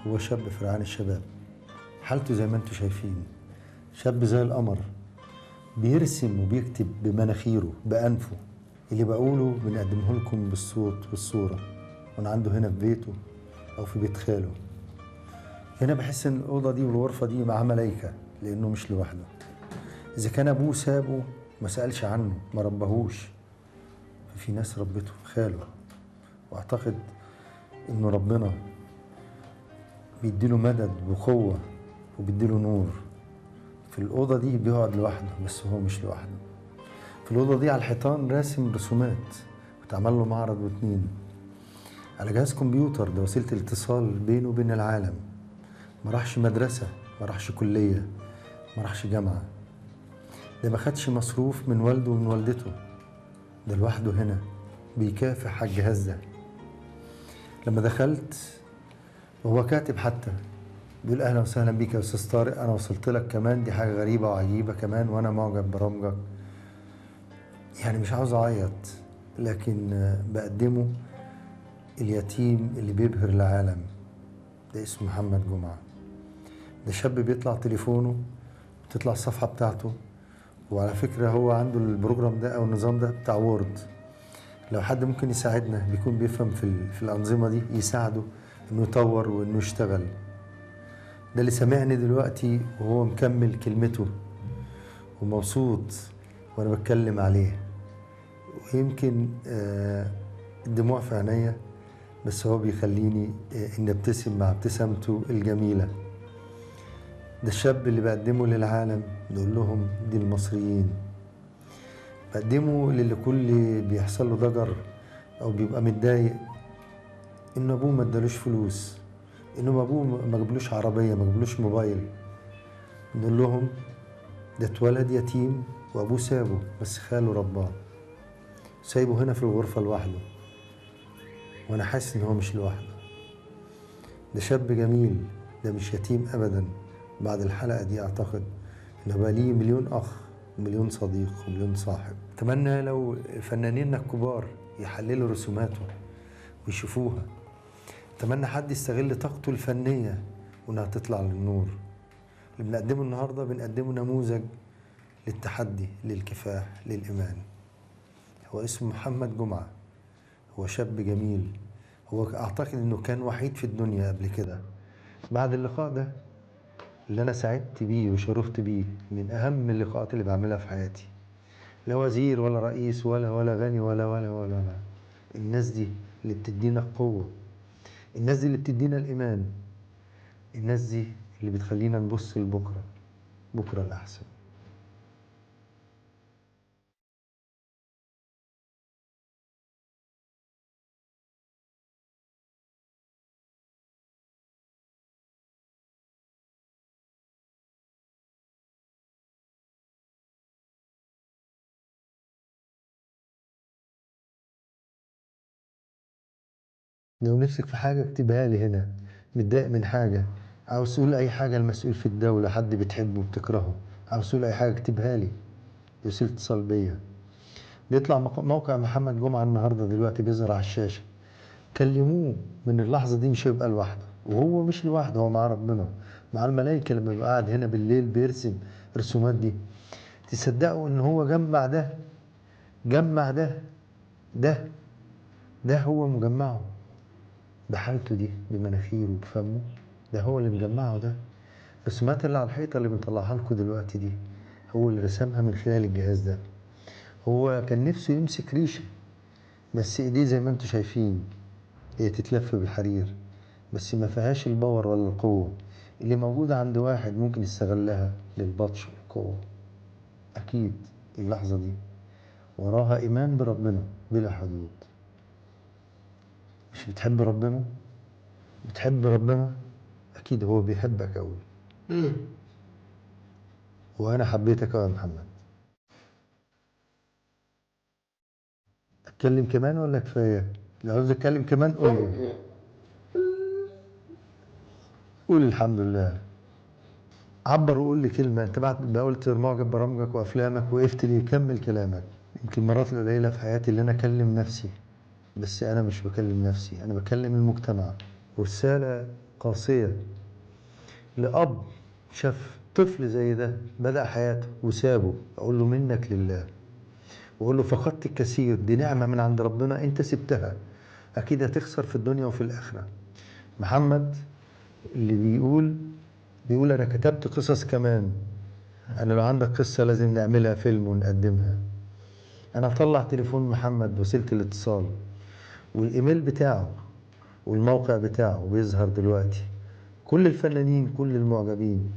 هو شاب فرعان الشباب، حالته زي ما انتم شايفين، شاب زي القمر، بيرسم وبيكتب بمناخيره بأنفه. اللي بقوله بنقدمه لكم بالصوت والصورة، وانا عنده هنا في بيته او في بيت خاله. هنا بحس ان الأوضة دي والغرفة دي معاه ملايكة، لأنه مش لوحده. إذا كان أبوه سابه ما سألش عنه، ما ربهوش، ففي ناس ربته في خاله. وأعتقد إنه ربنا بيديله مدد وقوة وبيديله نور. في الأوضة دي بيقعد لوحده، بس هو مش لوحده. في الأوضة دي على الحيطان راسم رسومات، وتعمل له معرض واتنين على جهاز كمبيوتر. ده وسيلة الاتصال بينه وبين العالم. ما راحش مدرسة، ما راحش كلية، ما راحش جامعة. ده ما خدش مصروف من والده ومن والدته. ده لوحده هنا بيكافح على الجهاز ده. لما دخلت وهو كاتب حتى بيقول اهلا وسهلا بيك يا استاذ طارق، انا وصلت لك كمان، دي حاجه غريبه وعجيبه كمان، وانا معجب برامجك. يعني مش عاوز اعيط، لكن بقدمه اليتيم اللي بيبهر العالم. ده اسمه محمد جمعه. ده شاب بيطلع تليفونه، بتطلع الصفحه بتاعته. وعلى فكره هو عنده البروجرام ده او النظام ده بتاع وورد. لو حد ممكن يساعدنا، بيكون بيفهم في الانظمه دي، يساعده انه يطور وانه يشتغل. ده اللي سامعني دلوقتي وهو مكمل كلمته ومبسوط وانا بتكلم عليه. ويمكن الدموع في عينيا، بس هو بيخليني اني ابتسم مع ابتسامته الجميلة. ده الشاب اللي بقدمه للعالم، نقول لهم دي المصريين. بقدمه للي كل بيحصل له ضجر او بيبقى متضايق ان ابوه ما ادالوش فلوس، انه ابوه ما جابلوش عربية، ما جابلوش موبايل. نقول لهم ده اتولد يتيم وابوه سابه، بس خاله رباه، سايبه هنا في الغرفة لوحده، وانا حاسس ان هو مش لوحده. ده شاب جميل، ده مش يتيم ابدا. بعد الحلقة دي اعتقد انه بقى ليه مليون اخ ومليون صديق ومليون صاحب. اتمنى لو فنانين الكبار يحللوا رسوماته ويشوفوها. اتمنى حد يستغل طاقته الفنية وانها تطلع للنور. اللي بنقدمه النهاردة بنقدمه نموذج للتحدي، للكفاح، للإيمان. هو اسمه محمد جمعة. هو شاب جميل. هو أعتقد إنه كان وحيد في الدنيا قبل كده. بعد اللقاء ده اللي أنا سعدت بيه وشرفت بيه، من أهم اللقاءات اللي بعملها في حياتي. لا وزير ولا رئيس ولا غني ولا. الناس دي اللي بتدينا القوة، الناس دي اللي بتدينا الإيمان، الناس دي اللي بتخلينا نبص لبكرة، بكرة الأحسن. لو نفسك في حاجة اكتبها لي هنا. متضايق من حاجة، عاوز تقول أي حاجة المسؤول في الدولة، حد بتحبه وبتكرهه، عاوز تقول أي حاجة اكتبها لي، يرسل اتصال بيا. بيطلع موقع محمد جمعة النهاردة دلوقتي بيظهر على الشاشة. كلموه من اللحظة دي، مش هيبقى لوحده. وهو مش لوحده، هو مع ربنا، مع الملائكة. لما يبقى قاعد هنا بالليل بيرسم الرسومات دي، تصدقوا إن هو جمع ده، جمع ده ده هو مجمعه بحالته دي، بمناخيره وبفمه. ده هو اللي مجمعه ده. الرسومات اللي على الحيطة اللي بنطلعها لكم دلوقتي دي، هو اللي رسمها من خلال الجهاز ده. هو كان نفسه يمسك ريشة، بس ايديه زي ما انتم شايفين هي تتلف بالحرير، بس ما فيهاش الباور ولا القوة اللي موجودة عند واحد ممكن يستغلها للبطش والقوة. أكيد اللحظة دي وراها إيمان بربنا بلا حدود. مش بتحب ربنا؟ بتحب ربنا؟ أكيد هو بيحبك أوي. وأنا حبيتك أوي يا محمد. أتكلم كمان ولا كفاية؟ لو عاوز أتكلم كمان قول لي. قول الحمد لله. عبر وقول لي كلمة. أنت بعد قلت معجب برامجك وأفلامك، وقفت لي كمل كلامك. يمكن المرات القليلة في حياتي اللي أنا أكلم نفسي، بس أنا مش بكلم نفسي، أنا بكلم المجتمع. ورسالة قاسية لأب شاف طفل زي ده بدأ حياته وسابه، أقول له منك لله، وأقول له فقدت الكثير، دي نعمة من عند ربنا أنت سبتها، أكيد هتخسر في الدنيا وفي الآخرة. محمد اللي بيقول أنا كتبت قصص كمان، أنا لو عندك قصة لازم نعملها فيلم ونقدمها. أنا هطلع تليفون محمد وسيلة الاتصال والإيميل بتاعه والموقع بتاعه بيظهر دلوقتي. كل الفنانين كل المعجبين،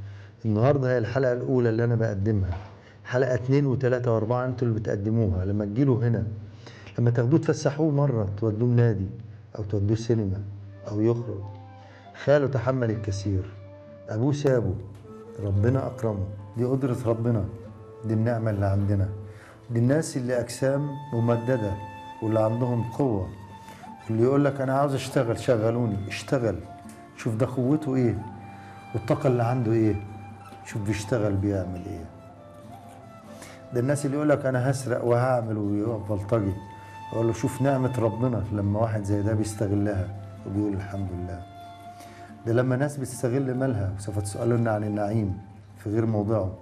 النهاردة هي الحلقة الأولى اللي أنا بقدمها، حلقة 2 و3 و4 انتوا اللي بتقدموها. لما تجيله هنا، لما تاخدوه تفسحوه مرة، تودوه نادي أو تودوه سينما أو يخرج، خاله تحمل الكثير، أبوه سابه، ربنا أكرمه، دي قدرة ربنا، دي النعمة اللي عندنا. دي الناس اللي أجسام ممددة واللي عندهم قوة، واللي يقول لك أنا عاوز أشتغل، شغلوني، اشتغل، شوف ده قوته إيه والطاقة اللي عنده إيه، شوف بيشتغل بيعمل إيه. ده الناس اللي يقول لك أنا هسرق وهعمل ويقف بلطجي، أقول له شوف نعمة ربنا لما واحد زي ده بيستغلها وبيقول الحمد لله. ده لما ناس بتستغل مالها، وسوف تسألون عن النعيم في غير موضعه،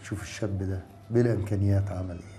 شوف الشاب ده بلا إمكانيات عمل إيه.